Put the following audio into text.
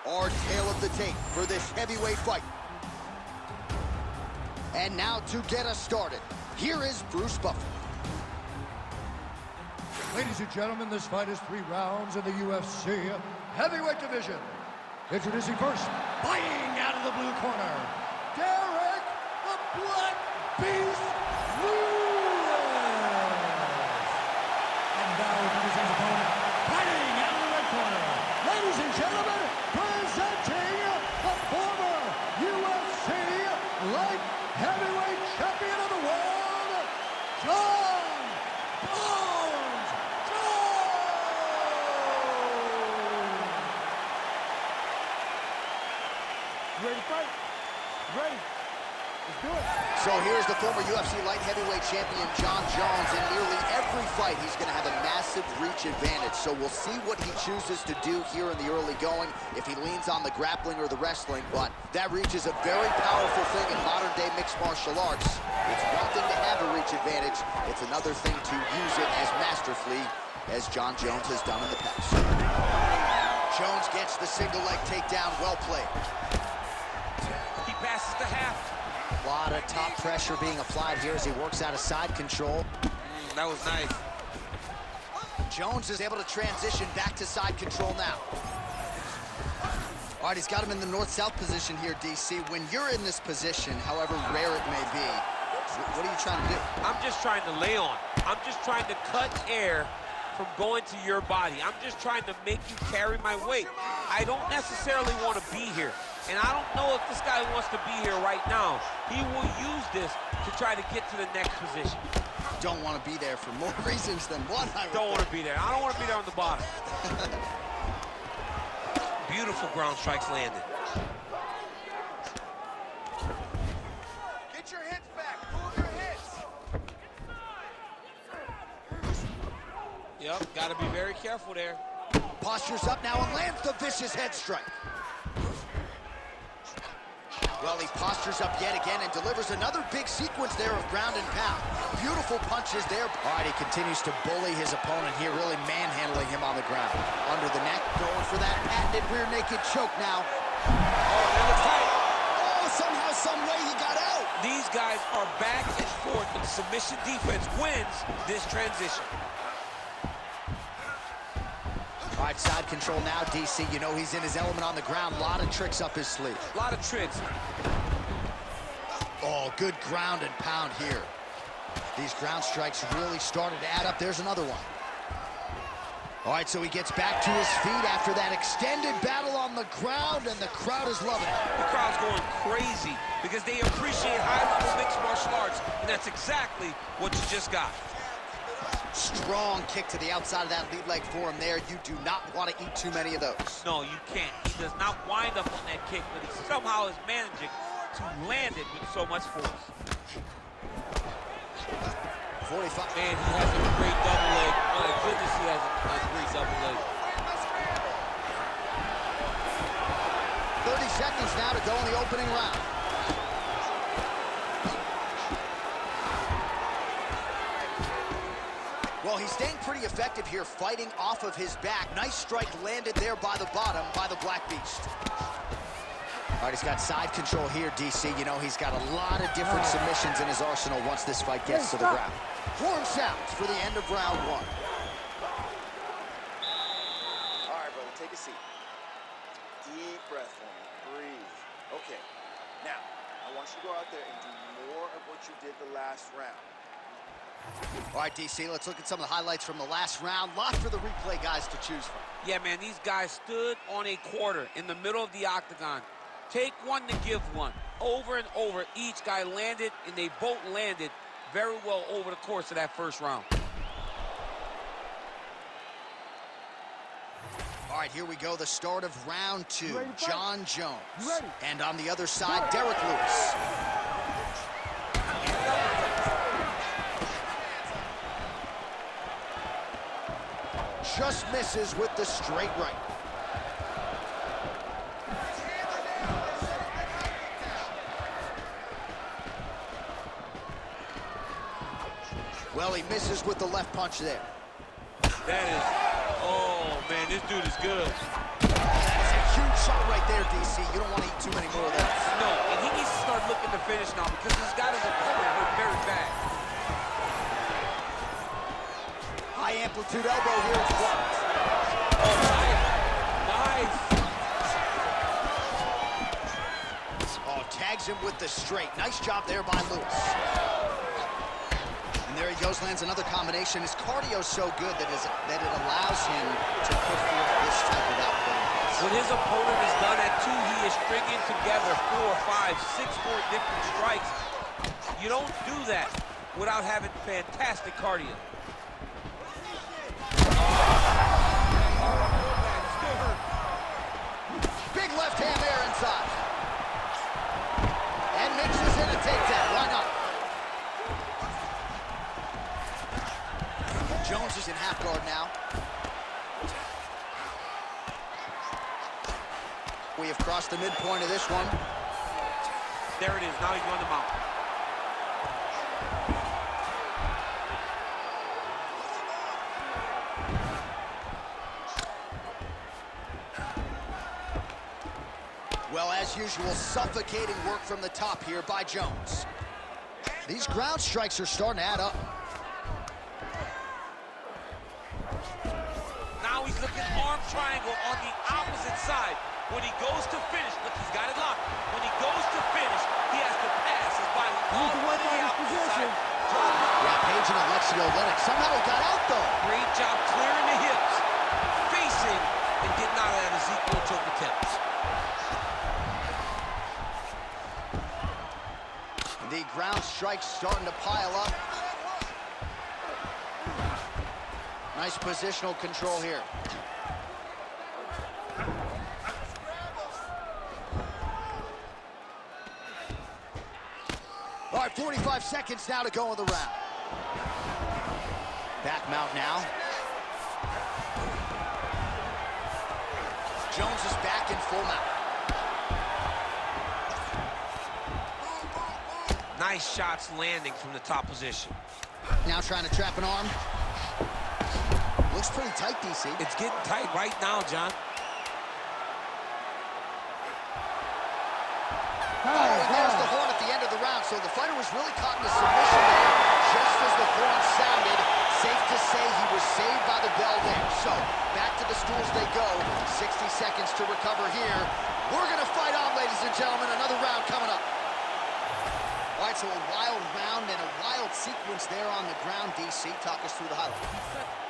our tale of the tape for this heavyweight fight. And now to get us started, here is Bruce Buffer. Ladies and gentlemen, this fight is 3 rounds in the UFC heavyweight division. Introducing first, fighting out of the blue corner, Derek the Black Beast Lewis. And now introducing his opponent, fighting out of the red corner, ladies and gentlemen, presenting the former UFC light heavyweight champion of the world, John Bones Jones. Ready to fight? Ready. Let's do it. So here's the former UFC light heavyweight champion, John Jones. In nearly every fight, he's going to have a massive reach advantage. So we'll see what he chooses to do here in the early going, if he leans on the grappling or the wrestling. But that reach is a very powerful thing in modern-day mixed martial arts. It's one thing to have a reach advantage. It's another thing to use it as masterfully as John Jones has done in the past. Jones gets the single leg takedown, well played. He passes the half. A lot of top pressure being applied here as he works out of side control. That was nice. Jones is able to transition back to side control now. All right, he's got him in the north-south position here, DC. When you're in this position, however rare it may be, what are you trying to do? I'm just trying to lay on. I'm just trying to cut air from going to your body. I'm just trying to make you carry my weight. I don't necessarily want to be here. And I don't know if this guy wants to be here right now. He will use this to try to get to the next position. Don't want to be there for more reasons than one. Don't want to be there. I don't want to be there on the bottom. Beautiful ground strikes landed. Get your hits back. Move your hits. Yep, got to be very careful there. Postures up now and lands the vicious head strike. Well, he postures up yet again and delivers another big sequence there of ground and pound. Beautiful punches there. All right, he continues to bully his opponent here, really manhandling him on the ground. Under the neck, going for that patented rear naked choke now. Oh, somehow, some way he got out. These guys are back and forth, but the submission defense wins this transition. All right, side control now, DC. You know he's in his element on the ground. A lot of tricks up his sleeve. A lot of tricks. Oh, good ground and pound here. These ground strikes really started to add up. There's another one. All right, so he gets back to his feet after that extended battle on the ground, and the crowd is loving it. The crowd's going crazy because they appreciate high-level mixed martial arts, and that's exactly what you just got. Strong kick to the outside of that lead leg for him there. You do not want to eat too many of those. No, you can't. He does not wind up on that kick, but he somehow is managing to land it with so much force. 45. Man, he has a great double leg. My goodness, he has a great double leg. 30 seconds now to go in the opening round. Well, he's staying pretty effective here, fighting off of his back. Nice strike landed there by the bottom by the Black Beast. All right, he's got side control here, DC. You know, he's got a lot of different submissions in his arsenal once this fight gets to the ground. Horn sounds for the end of round 1. All right, brother, take a seat. Deep breath for me. Breathe. Okay. Now, I want you to go out there and do more of what you did the last round. All right, DC, let's look at some of the highlights from the last round. Lots for the replay guys to choose from. Yeah, man, these guys stood on a quarter in the middle of the octagon. Take one to give one. Over and over, each guy landed, and they both landed very well over the course of that first round. All right, here we go, the start of round 2. John Jones. And on the other side, Derek Lewis. Just misses with the straight right. Well, he misses with the left punch there. That is, oh man, this dude is good. That is a huge shot right DC. You don't want to eat too many more of those. No, and he needs to start looking to finish now because he's got his opponent hurt very bad. High amplitude elbow here. It's blocked. Oh, nice. Nice. Oh, tags him with the straight. Nice job there by Lewis. And there he goes, lands another combination. His cardio's so good that it allows him to put forth this type of output. What his opponent has done at 2, he is stringing together 4, 5, 6 more different strikes. You don't do that without having fantastic cardio. Big left hand there inside. And mixes in a takedown. Why not? Jones is in half guard now. We have crossed the midpoint of this one. There it is. Now he's on the mount. Well, as usual, suffocating work from the top here by Jones. These ground strikes are starting to add up. Now he's looking arm triangle on the opposite side. When he goes to finish, look, he's got it locked. When he goes to finish, he has to pass his body all the way to the opposite side. Yeah, Page and Alexio Lennox. Somehow he got out, though. Great job clearing the hips, facing, and did not have Ezekiel choke attempts. The ground strikes starting to pile up. Nice positional control here. All right, 45 seconds now to go in the round. Back mount now. Jones is back in full mount. Nice shots landing from the top position. Now trying to trap an arm. Looks pretty tight, DC. It's getting tight right now, John. And there's the horn at the end of the round, so the fighter was really caught in a submission there, just as the horn sounded. Safe to say he was saved by the bell there. So, back to the stools they go. 60 seconds to recover here. We're going to fight on, ladies and gentlemen. Another round coming up. All right, so a wild round and a wild sequence there on the ground, DC. Talk us through the highlights.